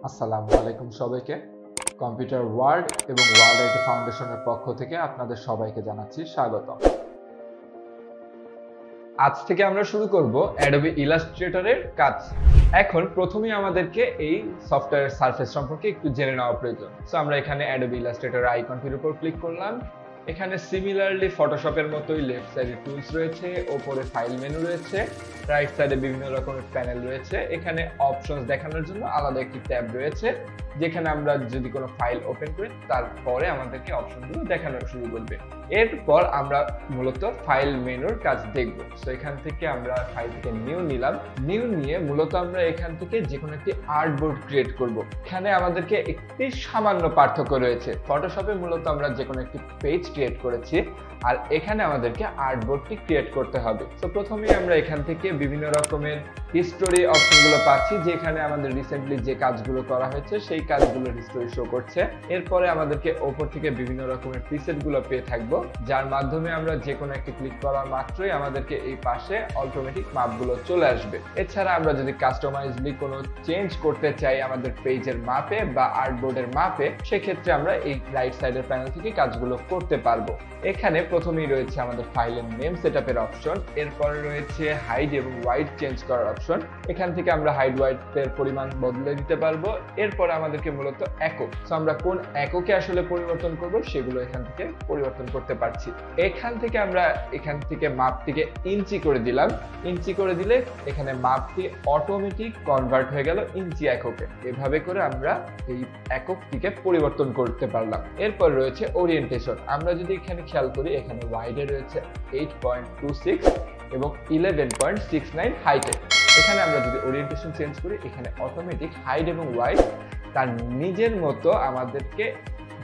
আসসালামু আলাইকুম সবাইকে। কম্পিউটার ওয়ার্ল্ড এবং ওয়ার্ল্ড আইটি ফাউন্ডেশনের পক্ষ থেকে আপনাদের সবাইকে জানাচ্ছি স্বাগতম। আজ থেকে আমরা শুরু করব অ্যাডোবি ইলাস্ট্রেটরের কাজ। এখন প্রথমেই আমাদেরকে এই সফটওয়্যার সারফেস সম্পর্কে একটু জেনে নেওয়া প্রয়োজন। সো আমরা এখানে অ্যাডোবি ইলাস্ট্রেটর আইকনটির উপর ক্লিক করলাম। এখানে সিমিলারলি ফটোশপের মতোই লেফট সাইডে টুলস রয়েছে, ওপরে ফাইল মেনু রয়েছে, রাইট সাইডে বিভিন্ন রকমের প্যানেল রয়েছে। এখানে অপশনস দেখানোর জন্য আলাদা একটি ট্যাব রয়েছে, যেখানে আমরা যদি কোনো ফাইল ওপেন করি তারপরে আমাদেরকে অপশনগুলো দেখানো শুরু করবে। এরপর আমরা মূলত ফাইল মেনুর কাজ দেখব। সো এখান থেকে আমরা ফাইল থেকে নিউ নিলাম। নিউ নিয়ে মূলত আমরা এখান থেকে যে কোনো একটি আর্টবোর্ড ক্রিয়েট করব। এখানে আমাদেরকে একটি সামান্য পার্থক্য রয়েছে। ফটোশপে মূলত আমরা যে কোনো একটি পেজ ক্রিয়েট করেছি, আর এখানে আমাদেরকে আর্টবোর্ডটি ক্রিয়েট করতে হবে। তো প্রথমেই আমরা এখান থেকে বিভিন্ন রকমের হিস্টোরি অপশনগুলো পাচ্ছি, যেখানে আমাদের রিসেন্টলি যে কাজগুলো করা হয়েছে সেই কাজগুলোর হিস্টোরি শো করছে। এরপরে আমাদেরকে ওপর থেকে বিভিন্ন রকমের প্রিসেটগুলো পেয়ে থাকবো, যার মাধ্যমে আমরা যে কোনো একটি ক্লিক করা মাত্রই আমাদেরকে এই পাশে অটোমেটিক মাপগুলো চলে আসবে। এছাড়া আমরা যদি কাস্টমাইজলি কোনো চেঞ্জ করতে চাই আমাদের পেজের মাপে বা আর্টবোর্ডের মাপে, সেক্ষেত্রে আমরা এই রাইট সাইডের প্যানেল থেকে কাজগুলো করতে পারবো। এখানে প্রথমেই রয়েছে আমাদের ফাইলের নেম সেটআপের অপশন, এরপরে রয়েছে হাইড এবং ওয়াইড চেঞ্জ করার অপশন। এখান থেকে আমরা হাইড ওয়াইড এর পরিমাণ বদলে দিতে পারবো। এরপর আমাদেরকে মূলত একক, সো আমরা কোন এককে আসলে পরিবর্তন করব সেগুলো এখান থেকে পরিবর্তন করতে পারছি। এখান থেকে আমরা এখান থেকে মাপটিকে ইঞ্চি করে দিলাম। ইঞ্চি করে দিলে এখানে মাপটি অটোমেটিক কনভার্ট হয়ে গেল ইঞ্চি এককে। এভাবে করে আমরা এই এককটিকে পরিবর্তন করতে পারলাম। এরপর রয়েছে ওরিয়েন্টেশন। আমরা যদি এখানে খেয়াল করি, এখানে ওয়াইডে রয়েছে 8.26 এবং 11.69 হাইটে। এখানে আমরা যদি ওরিয়েন্টেশন চেঞ্জ করি, এখানে অটোমেটিক হাইট এবং ওয়াইড তার নিজের মতো আমাদেরকে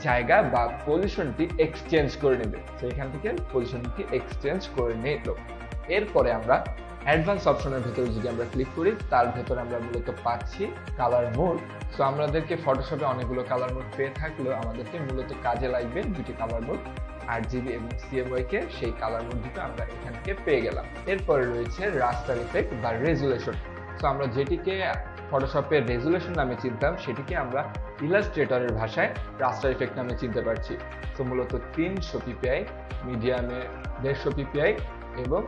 জায়গা বা পজিশনটি এক্সচেঞ্জ করে নেবে। তো এখান থেকে পজিশনটি এক্সচেঞ্জ করে নিল। এরপরে আমরা অ্যাডভান্স অপশনের ভেতরে যদি আমরা ক্লিক করি, তার ভেতরে আমরা মূলত পাচ্ছি কালার মোড। সো আমাদেরকে ফটোশপে অনেকগুলো কালার মোড পেয়ে থাকলেও আমাদেরকে মূলত কাজে লাগবে দুটি কালার মোড, RGB এবং CMYK কে। সেই কালার মোড দুটো আমরা এখান থেকে পেয়ে গেলাম। এরপরে রয়েছে রাস্টার ইফেক্ট বা রেজুলেশন। সো আমরা যেটিকে ফটোশপের রেজুলেশন নামে চিনতাম, সেটিকে আমরা ইলাস্ট্রেটরের ভাষায় রাস্টার ইফেক্ট নামে চিনতে পারছি। সো মূলত 300 ppi, মিডিয়ামে 150 ppi এবং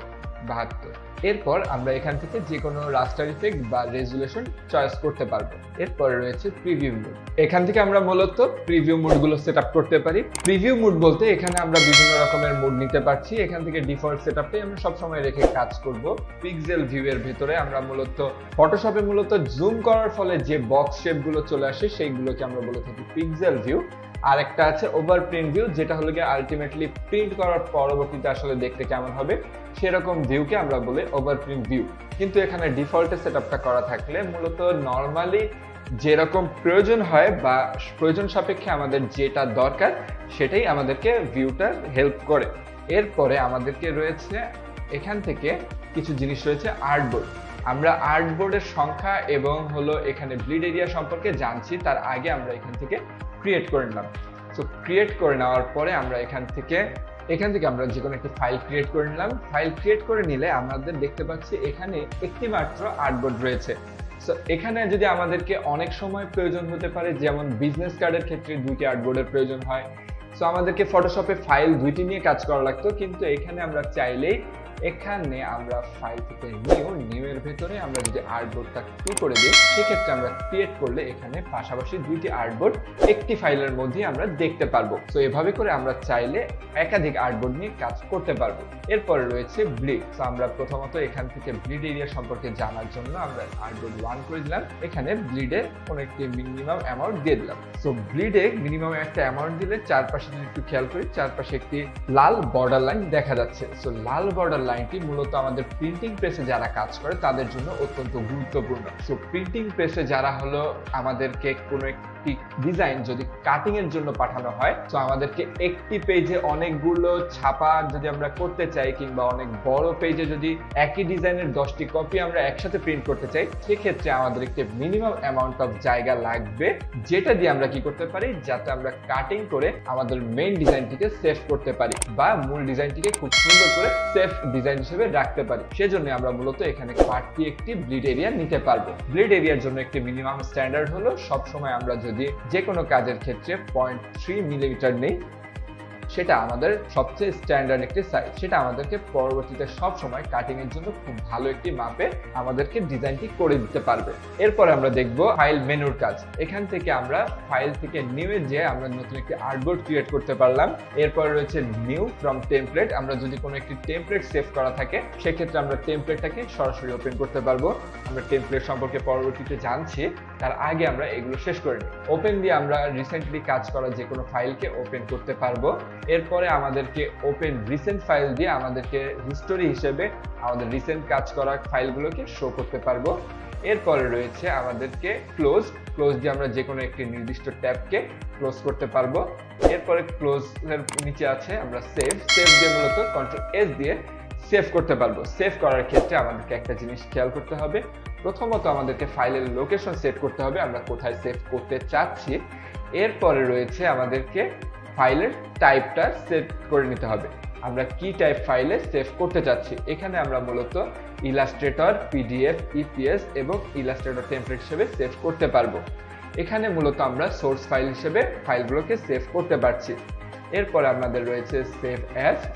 72। এরপর আমরা এখান থেকে যে কোনো রাস্টার ইফেক্ট বা রেজুলেশন চয়েস করতে পারবো। এরপর রয়েছে প্রিভিউ মোড। এখান থেকে আমরা মূলত প্রিভিউ মোডগুলো সেটআপ করতে পারি। প্রিভিউ মোড বলতে এখানে আমরা বিভিন্ন রকমের মোড নিতে পারছি। এখান থেকে ডিফল্ট সেটআপটাই আমরা সবসময় রেখে কাজ করব। পিক্সেল ভিউ এর ভিতরে আমরা মূলত ফটোশপে মূলত জুম করার ফলে যে বক্স শেপগুলো চলে আসে সেইগুলোকে আমরা বলে থাকি পিক্সেল ভিউ। আর একটা আছে ওভার প্রিন্ট ভিউ, যেটা হলো গিয়ে আলটিমেটলি প্রিন্ট করার পরবর্তীতে আসলে দেখতে কেমন হবে সেরকম ভিউকে আমরা বলি ওভার প্রিন্ট ভিউ। কিন্তু এখানে ডিফল্টে সেটআপটা করা থাকলে মূলত নর্মালি যেরকম প্রয়োজন হয় বা প্রয়োজন সাপেক্ষে আমাদের যেটা দরকার সেটাই আমাদেরকে ভিউটার হেল্প করে। এরপরে আমাদেরকে রয়েছে এখান থেকে কিছু জিনিস রয়েছে আর্টবোর্ড। আমরা আর্টবোর্ডের সংখ্যা এবং হলো এখানে ব্লিড এরিয়া সম্পর্কে জানছি, তার আগে আমরা এখান থেকে ক্রিয়েট করে নিলাম। সো ক্রিয়েট করে নেওয়ার পরে আমরা এখান থেকে আমরা যে কোনো একটি ফাইল ক্রিয়েট করে নিলাম। ফাইল ক্রিয়েট করে নিলে আমাদের দেখতে পাচ্ছি এখানে একটি মাত্র আর্টবোর্ড রয়েছে। সো এখানে যদি আমাদেরকে অনেক সময় প্রয়োজন হতে পারে, যেমন বিজনেস কার্ডের ক্ষেত্রে 2টি আর্টবোর্ডের প্রয়োজন হয়। সো আমাদেরকে ফটোশপে ফাইল 2টি নিয়ে কাজ করা লাগতো, কিন্তু এখানে আমরা চাইলেই এখানে আমরা ফাইল থেকে নিউ এর ভেতরে আমরা যদি আর্টবোর্ডটা টু করে দিই, সেক্ষেত্রে আমরা ক্রিয়েট করলে এখানে পাশাপাশি 2টি আর্টবোর্ড একটি ফাইলের মধ্যে আমরা দেখতে পারবো। তো এভাবে করে আমরা চাইলে একাধিক আর্টবোর্ড নিয়ে কাজ করতে পারবো। এরপরে রয়েছে ব্লিড। তো আমরা প্রথমত এখান থেকে ব্লিড এরিয়া সম্পর্কে জানার জন্য আমরা আর্টবোর্ড 1 করে দিলাম। এখানে ব্লিডে কোনো একটি মিনিমাম অ্যামাউন্ট দিয়ে দিলাম। সো ব্লিডে মিনিমাম একটা অ্যামাউন্ট দিলে চারপাশে যদি একটু খেয়াল করি, চারপাশে একটি লাল বর্ডার লাইন দেখা যাচ্ছে। সো লাল বর্ডার লাইনটি মূলত আমাদের প্রিন্টিং প্রেসে যারা কাজ করে তাদের জন্য অত্যন্ত গুরুত্বপূর্ণ। সো প্রিন্টিং প্রেসে যারা হলো আমাদেরকে কোনো একটি ডিজাইন যদি কাটিং এর জন্য পাঠানো হয়, তো আমাদেরকে একটি পেজে অনেকগুলো ছাপা যদি আমরা করতে চাই, কিংবা অনেক বড় পেজে যদি একই ডিজাইনের 10টি কপি আমরা একসাথে প্রিন্ট করতে চাই, সেক্ষেত্রে আমাদের একটি মিনিমাম অ্যামাউন্ট অফ জায়গা লাগবে, যেটা দিয়ে আমরা কি করতে পারি, যাতে আমরা কাটিং করে আমাদের মেইন ডিজাইনটিকে সেভ করতে পারি বা মূল ডিজাইনটিকে খুব সুন্দর করে সেভ ডিজাইন হিসেবে রাখতে পারি। সেজন্য আমরা মূলত এখানে পার্টটি একটি ব্লিড এরিয়া নিতে পারবো। ব্লিড এরিয়ার জন্য একটি মিনিমাম স্ট্যান্ডার্ড হলো সবসময় আমরা যদি যে কোনো কাজের ক্ষেত্রে 0.3 মিলিমিটার নেই, সেটা আমাদের সবচেয়ে স্ট্যান্ডার্ড একটি সাইজ। সেটা আমাদেরকে পরবর্তীতে সব সময় কাটিং এর জন্য খুব ভালো একটি মাপে আমাদেরকে ডিজাইনটি করে দিতে পারবে। এরপরে আমরা দেখব ফাইল মেনুর কাজ। এখান থেকে আমরা ফাইল থেকে নিউ এ যে আমরা নতুন একটি আর্টবোর্ড ক্রিয়েট করতে পারলাম। এরপর রয়েছে নিউ ফ্রম টেমপ্লেট। আমরা যদি কোনো একটি টেমপ্লেট সেভ করা থাকে সেক্ষেত্রে আমরা টেমপ্লেটটাকে সরাসরি ওপেন করতে পারবো। আমরা টেমপ্লেট সম্পর্কে পরবর্তীতে জানছি, তার আগে আমরা এগুলো শেষ করে নিই। ওপেন দিয়ে আমরা রিসেন্টলি কাজ করা যে কোনো ফাইলকে ওপেন করতে পারবো। এরপরে আমাদেরকে ওপেন রিসেন্ট ফাইল দিয়ে আমাদেরকে হিস্টোরি হিসেবে আমাদের রিসেন্ট কাজ করা ফাইলগুলোকে শো করতে পারবো। এরপরে রয়েছে আমাদেরকে ক্লোজ দিয়ে আমরা যে কোনো একটি নির্দিষ্ট ট্যাবকে ক্লোজ করতে পারবো। এরপরে ক্লোজ এর নিচে আছে আমরা সেভ দিয়ে মূলত কন্ট্রোল এস দিয়ে সেভ করতে পারবো। সেভ করার ক্ষেত্রে আমাদেরকে একটা জিনিস খেয়াল করতে হবে। প্রথমত আমাদেরকে ফাইলের লোকেশন সেট করতে হবে, আমরা কোথায় সেভ করতে চাচ্ছি। এরপরে রয়েছে আমাদেরকে ফাইলের টাইপটা সেট করে নিতে হবে, আমরা কি টাইপ ফাইলে সেভ করতে চাচ্ছি। এখানে আমরা মূলত ইলাস্ট্রেটর, পিডিএফ, ইপিএস এবং ইলাস্ট্রেটর টেমপ্লেট হিসেবে সেভ করতে পারবো। এখানে মূলত আমরা সোর্স ফাইল হিসেবে ফাইলগুলোকে সেভ করতে পারছি। এরপর আমাদের রয়েছে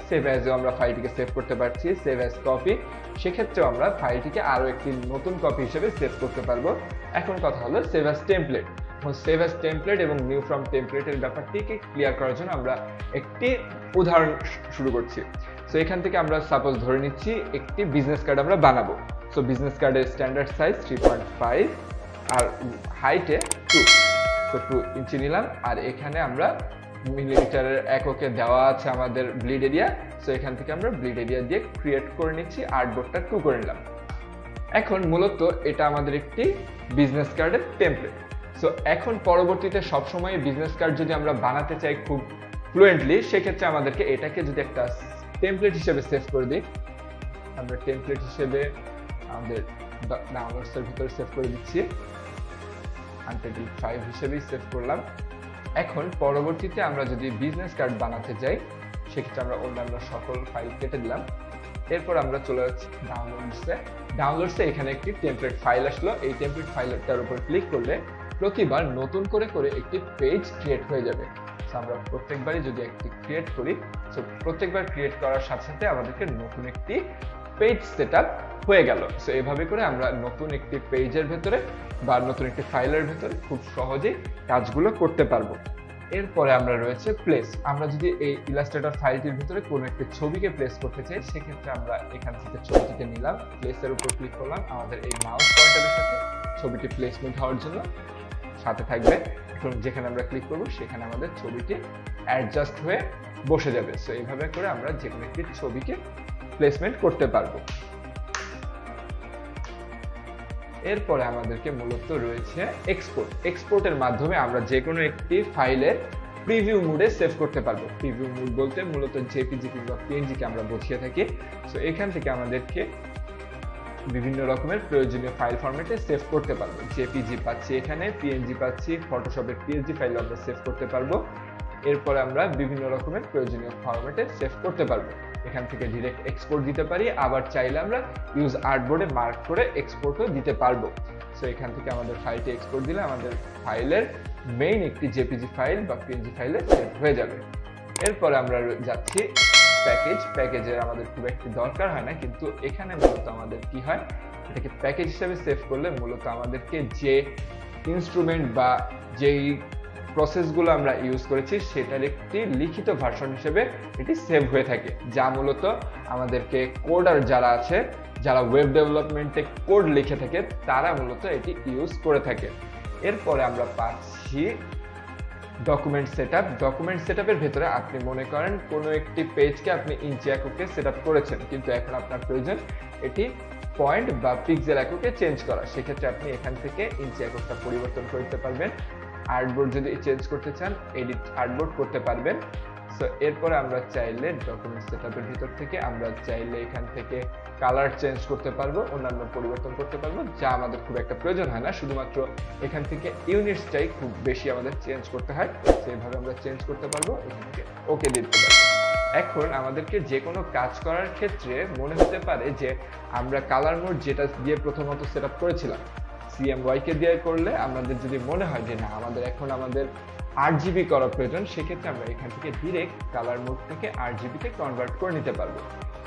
সেভ অ্যাজও আমরা ফাইলটিকে সেভ করতে পারছি। সেভ অ্যাজ কপি, সেক্ষেত্রেও আমরা ফাইলটিকে আরও একটি নতুন কপি হিসেবে সেভ করতে পারবো। এখন কথা হলো save as template. Save as template এবং নিউ ফ্রম টেমপ্লেটের ব্যাপারটিকে ক্লিয়ার করার জন্য আমরা একটি উদাহরণ শুরু করছি। সো এখান থেকে আমরা সাপোজ ধরে নিচ্ছি একটি বিজনেস কার্ড আমরা বানাবো। সো বিজনেস কার্ডের স্ট্যান্ডার্ড সাইজ 3.5 আর হাইটে 2, তো 2 ইঞ্চি নিলাম। আর এখানে আমরা মিলিমিটারের এককে দেওয়া আছে আমাদের ব্লিড এরিয়া। সো এখান থেকে আমরা ব্লিড এরিয়া দিয়ে ক্রিয়েট করে নিচ্ছি, আর্টবোর্ডটা 2 করে নিলাম। এখন মূলত এটা আমাদের একটি বিজনেস কার্ডের টেমপ্লেট। সো এখন পরবর্তীতে সবসময় বিজনেস কার্ড যদি আমরা বানাতে চাই খুব ফ্লুয়েন্টলি, সেক্ষেত্রে আমাদেরকে এটাকে যদি একটা টেমপ্লেট হিসেবে সেভ করে দিই, আমরা টেমপ্লেট হিসেবে আমাদের ডাউনলোডসের ভিতরে সেভ করে দিচ্ছি, আনটাইটেলড 5 হিসেবেই সেভ করলাম। এখন পরবর্তীতে আমরা যদি বিজনেস কার্ড বানাতে যাই সেক্ষেত্রে আমরা অন্যান্য সকল ফাইল কেটে দিলাম। এরপর আমরা চলে যাচ্ছি ডাউনলোডসে এখানে একটি টেমপ্লেট ফাইল আসলো। এই টেমপ্লেট ফাইলটার উপর ক্লিক করলে প্রতিবার নতুন করে একটি পেজ ক্রিয়েট হয়ে যাবে। আমরা প্রত্যেকবারই যদি একটি ক্রিয়েট করি, সো প্রত্যেকবার ক্রিয়েট করার সাথে সাথে আমাদেরকে নতুন একটি পেজ সেটআপ হয়ে গেল। সো এইভাবে করে আমরা নতুন একটি পেজের ভেতরে বা নতুন একটি ফাইলের ভেতরে খুব সহজেই কাজগুলো করতে পারবো। এরপরে আমরা রয়েছে প্লেস। আমরা যদি এই ইলাস্ট্রেটর ফাইলটির ভিতরে কোনো একটি ছবিকে প্লেস করতে চাই সেক্ষেত্রে আমরা এখান থেকে ছবিটিকে নিলাম, প্লেসের উপর ক্লিক করলাম। আমাদের এই মাউস পয়েন্টারের সাথে ছবিটি প্লেসমেন্ট হওয়ার জন্য সাথে থাকবে। এখন যেখানে আমরা ক্লিক করব সেখানে আমাদের ছবিটি অ্যাডজাস্ট হয়ে বসে যাবে। সো এইভাবে করে আমরা যে কোনো একটি ছবিকে প্লেসমেন্ট করতে পারবো। এরপরে আমাদেরকে মূলত রয়েছে এক্সপোর্টের মাধ্যমে আমরা যে কোনো একটি ফাইলে প্রিভিউ মোডে সেভ করতে পারবো। প্রিভিউ মোড বলতে মূলত জেপিজি কিংবা পিএনজি কে আমরা বুঝিয়ে থাকি। সো এখান থেকে আমাদেরকে বিভিন্ন রকমের প্রয়োজনীয় ফাইল ফরম্যাটে সেভ করতে পারবো। জেপিজি পাচ্ছি, এখানে পিএনজি পাচ্ছি, ফটোশপের পিএনজি ফাইল আমরা সেভ করতে পারবো। এরপরে আমরা বিভিন্ন রকমের প্রয়োজনীয় ফরম্যাটে সেভ করতে পারবো। এখান থেকে ডিরেক্ট এক্সপোর্ট দিতে পারি, আবার চাইলে আমরা ইউজ আর্টবোর্ডে মার্ক করে এক্সপোর্টও দিতে পারবো। সো এখান থেকে আমাদের ফাইলটি এক্সপোর্ট দিলে আমাদের ফাইলের মেইন একটি জেপিজি ফাইল বা পিএনজি ফাইলে সেভ হয়ে যাবে। এরপরে আমরা যাচ্ছি প্যাকেজের আমাদের খুব একটি দরকার হয় না, কিন্তু এখানে মূলত আমাদের কি হয়, এটাকে প্যাকেজ হিসেবে সেভ করলে মূলত আমাদেরকে যে ইনস্ট্রুমেন্ট বা যেই প্রসেসগুলো আমরা ইউজ করেছি সেটার একটি লিখিত ভার্সন হিসেবে এটি সেভ হয়ে থাকে, যা মূলত আমাদেরকে কোডার যারা আছে, যারা ওয়েব ডেভেলপমেন্টে কোড লিখে থাকে তারা মূলত এটি ইউজ করে থাকে। এরপরে আমরা পাচ্ছি ডকুমেন্ট সেটআপের ভেতরে আপনি মনে করেন কোনো একটি পেজকে আপনি ইঞ্চি এককে সেটআপ করেছেন, কিন্তু এখন আপনার প্রয়োজন এটি পয়েন্ট বা পিক্সেল এককে চেঞ্জ করা। সেক্ষেত্রে আপনি এখান থেকে ইঞ্চি এককটা পরিবর্তন করতে পারবেন। আর্টবোর্ড যদি চেঞ্জ করতে চান এডিট আর্টবোর্ড করতে পারবেন। সো এরপরে আমরা চাইলে ডকুমেন্ট সেটআপের ভিতর থেকে আমরা চাইলে এখান থেকে কালার চেঞ্জ করতে পারবো, অন্যান্য পরিবর্তন করতে পারবো, যা আমাদের খুব একটা প্রয়োজন হয় না। শুধুমাত্র এখান থেকে ইউনিটসটাই খুব বেশি আমাদের চেঞ্জ করতে হয়, সেইভাবে আমরা চেঞ্জ করতে পারবো। এখান থেকে ওকে দিতে পারবো। এখন আমাদেরকে যে কোনো কাজ করার ক্ষেত্রে মনে হতে পারে যে আমরা কালার মোড যেটা দিয়ে প্রথমত সেট আপ করেছিলাম CMY কে দিয়ে করলে আমাদের যদি মনে হয় যে না আমাদের RGB করা প্রয়োজন, সেক্ষেত্রে আমরা এখান থেকে ডিরেক্ট কালার মোড থেকে RGB তে কনভার্ট করে নিতে পারবো।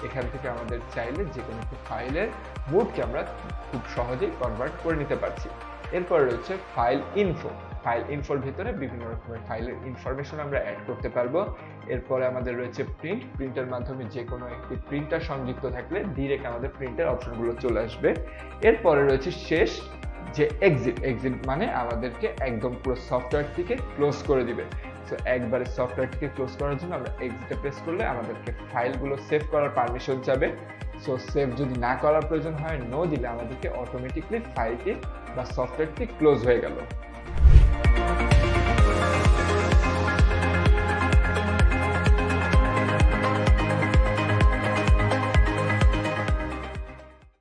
এখান থেকে আমাদের চাইলে যে কোনো একটি ফাইলের মোডকে আমরা খুব সহজেই কনভার্ট করে নিতে পারছি। এরপর রয়েছে ফাইল ইনফোর ভিতরে বিভিন্ন রকমের ফাইলের ইনফরমেশন আমরা অ্যাড করতে পারবো। এরপরে আমাদের রয়েছে প্রিন্টের মাধ্যমে যে কোনো একটি প্রিন্টার সংযুক্ত থাকলে ডিরেক্ট আমাদের প্রিন্টের অপশনগুলো চলে আসবে। এরপরে রয়েছে শেষ যে এক্সিট মানে আমাদেরকে একদম পুরো সফটওয়্যারটিকে ক্লোজ করে দিবে। সো একবারে সফটওয়্যারটিকে ক্লোজ করার জন্য আমরা এক্সিটে প্রেস করলে আমাদেরকে ফাইলগুলো সেভ করার পারমিশন যাবে। সো সেভ যদি না করার প্রয়োজন হয়, নো দিলে আমাদেরকে অটোমেটিকলি ফাইলটি বা সফটওয়্যারটি ক্লোজ হয়ে গেল।